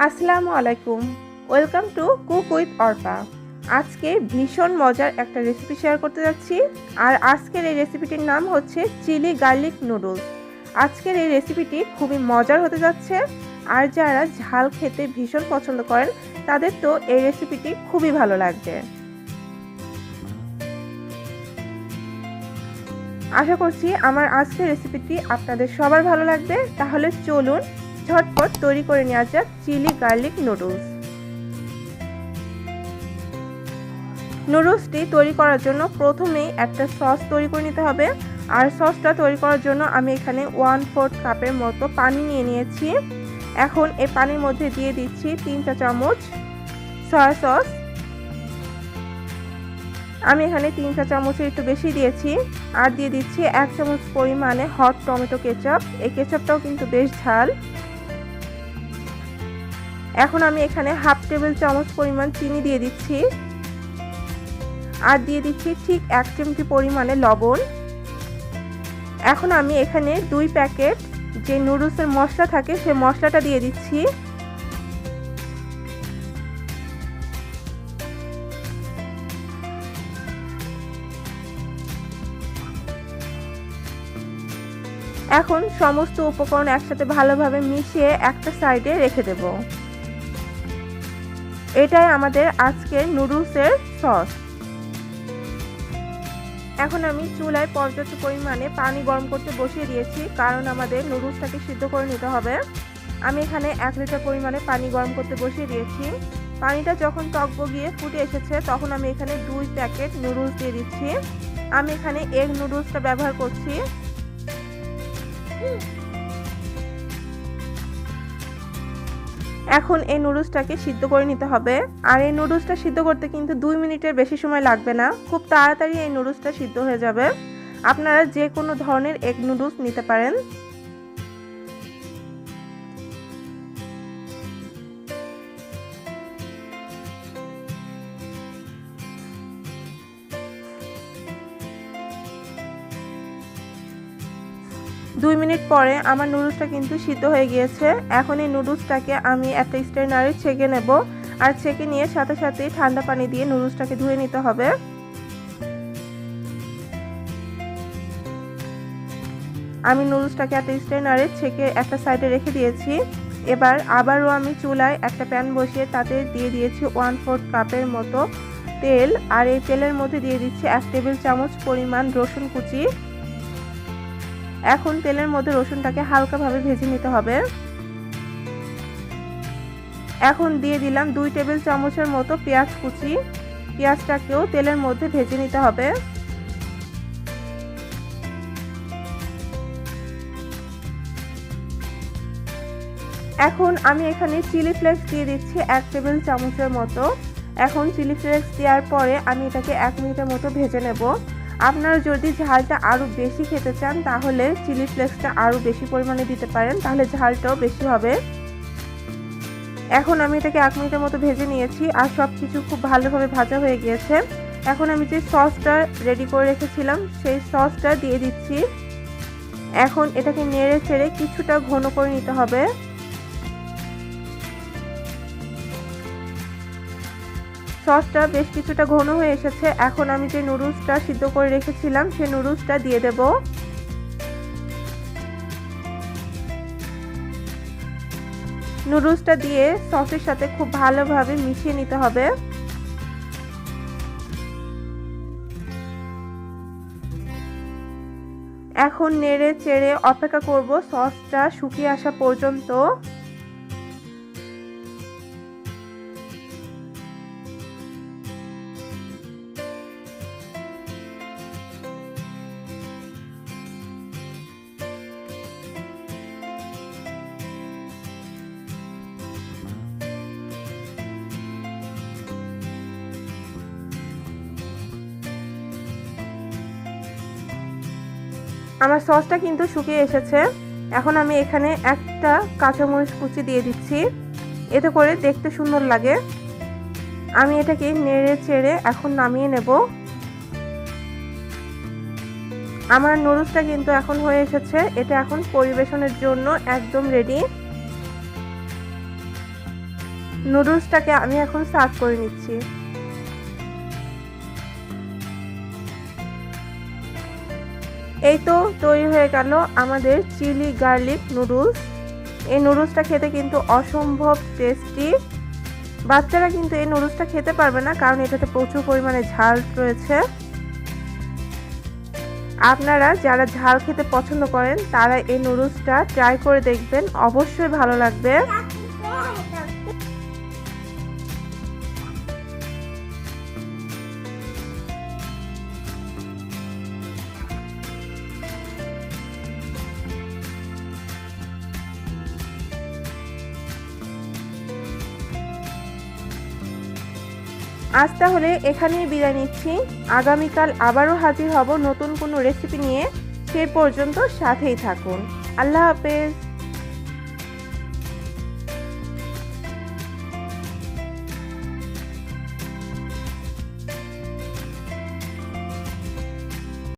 আসসালামু আলাইকুম, welcome to cook with Arpa. আজকে ভীষণ মজার একটা রেসিপি শেয়ার করতে যাচ্ছি। আর আজকের এই রেসিপিটির নাম হচ্ছে চিলি গার্লিক নুডলস। আজকের এই রেসিপিটি খুবই মজার হতে যাচ্ছে। আর যারা ঝাল খেতে ভীষণ পছন্দ করেন তাদের তো এই রেসিপিটি খুবই ভালো লাগবে। আশা করছি আমার আজকের রেসিপিটি আপনাদের সবার ভালো লাগবে। তাহলে চলুন ঝটপট তৈরি করে নেওয়া যাক চিলি গার্লিক নুডলস। নুডলসটি তৈরি করার জন্য প্রথমেই একটা সস তৈরি করে নিতে হবে। আর সসটা তৈরি করার জন্য আমি এখানে 1/4 কাপের মতো পানি নিয়ে নিয়েছি। এখন এই পানির মধ্যে দিয়ে দিচ্ছি 3 চা চামচ সয়া সস। আমি এখানে 3 চা চামচের একটু বেশি দিয়েছি। আর দিয়ে দিচ্ছি 1 চামচ পরিমাণে হট টমেটো কেচাপ। এই কেচাপটাও কিন্তু বেশ ঝাল। এখন আমি এখানে হাফ টেবিল চামচ পরিমাণ চিনি দিয়ে দিচ্ছি। আর দিয়ে দিচ্ছি ঠিক 1 চিমটি পরিমাণে লবণ। এখন আমি এখানে 2 প্যাকেট যে নুডলসের মশলা থাকে সেই মশলাটা দিয়ে দিচ্ছি। এখন সমস্ত উপকরণ একসাথে ভালোভাবে মিশিয়ে একটা সাইডে রেখে দেব। এটাই আমাদের আজকের নুডলসের সস। এখন আমি চুলায় পর্যাপ্ত পরিমাণে পানি গরম করতে বসিয়ে দিয়েছি, কারণ আমাদের নুডলসটাকে সিদ্ধ করে নিতে হবে। আমি এখানে 1 লিটার পরিমাণে পানি গরম করতে বসিয়ে দিয়েছি। পানিটা যখন টকবগিয়ে ফুটে এসেছে তখন আমি এখানে 2 প্যাকেট নুডলস দিয়ে দিচ্ছি। আমি এখানে এগ নুডলসটা ব্যবহার করছি। এখন এই নুডলসটাকে সিদ্ধ করে নিতে হবে। আর এই নুডলসটা সিদ্ধ করতে কিন্তু 2 মিনিটের বেশি সময় লাগবে না, খুব তাড়াতাড়ি এই নুডলসটা সিদ্ধ হয়ে যাবে। আপনারা যে কোনো ধরনের এগ নুডলস নিতে পারেন। দুই মিনিট পরে আমার নুডলসটা কিন্তু সিদ্ধ হয়ে গিয়েছে। এখন এই নুডলসটাকে আমি একটা স্ট্রেনারে ছেঁকে নেব। আর ছেঁকে নিয়ে সাথে সাথে ঠান্ডা পানি দিয়ে নুডলসটাকে ধুয়ে নিতে হবে। আমি নুডলসটাকে একটা স্ট্রেনারে ছেঁকে একটা সাইডে রেখে দিয়েছি। এবার আবারও আমি চুলায় একটা প্যান বসিয়ে তাতে দিয়ে দিয়েছি 1/4 কাপের মতো তেল। আর এই তেলের মধ্যে দিয়ে দিচ্ছি 1 টেবিল চামচ পরিমাণ রসুন কুচি। এখন তেলের মধ্যে রসুনটাকে হালকাভাবে ভেজে নিতে হবে। এখন দিয়ে দিলাম 2 টেবিল চামচের মতো পেঁয়াজ কুচি। পেঁয়াজটাকেও তেলের মধ্যে ভেজে নিতে হবে। এখন আমি এখানে চিলি ফ্লেক্স দিয়ে দিচ্ছি 1 টেবিল চামচের মতো। এখন চিলি ফ্লেক্স দেওয়ার পরে আমি এটাকে 1 মিনিটের মতো ভেজে নেব। আপনারা যদি ঝালটা আরও বেশি খেতে চান তাহলে চিলি ফ্লেক্সটা আরও বেশি পরিমাণে দিতে পারেন, তাহলে ঝালটাও বেশি হবে। এখন আমি এটাকে 1 মিনিটের মতো ভেজে নিয়েছি আর সব কিছু খুব ভালোভাবে ভাজা হয়ে গিয়েছে। এখন আমি যে সসটা রেডি করে রেখেছিলাম সেই সসটা দিয়ে দিচ্ছি। এখন এটাকে নেড়ে চেড়ে কিছুটা ঘন করে নিতে হবে। সসটা বেশ কিছুটা ঘন হয়ে এসেছে। এখন আমি যে নুডলসটা সিদ্ধ করে রেখেছিলাম সেই নুডলসটা দিয়ে দেব। নুডলসটা দিয়ে সসের সাথে খুব ভালোভাবে মিশিয়ে নিতে হবে। এখন নেড়ে চেড়ে অপেক্ষা করব সসটা শুকিয়ে আসা পর্যন্ত। আমার সসটা কিন্তু শুকিয়ে এসেছে। এখন আমি এখানে একটা কাঁচামরিচ কুচি দিয়ে দিচ্ছি, এতে করে দেখতে সুন্দর লাগে। আমি এটাকে নেড়ে চেড়ে এখন নামিয়ে নেব। আমার নুডলসটা কিন্তু এখন হয়ে এসেছে। এটা এখন পরিবেশনের জন্য একদম রেডি। নুডলসটাকে আমি এখন সার্ভ করে নিচ্ছি। এই তো তৈরি হয়ে গেল আমাদের চিলি গার্লিক নুডলস। এই নুডলসটা খেতে কিন্তু অসম্ভব টেস্টি। বাচ্চারা কিন্তু এই নুডলসটা খেতে পারবে না, কারণ এটাতে প্রচুর পরিমাণে ঝাল রয়েছে। আপনারা যারা ঝাল খেতে পছন্দ করেন তারা এই নুডলসটা ট্রাই করে দেখবেন, অবশ্যই ভালো লাগবে। আজ তাহলে এখানেই বিদায় নিচ্ছি। আগামীকাল আবারও হাজির হব নতুন কোনো রেসিপি নিয়ে। সেই পর্যন্ত সাথেই থাকুন। আল্লাহ হাফেজ।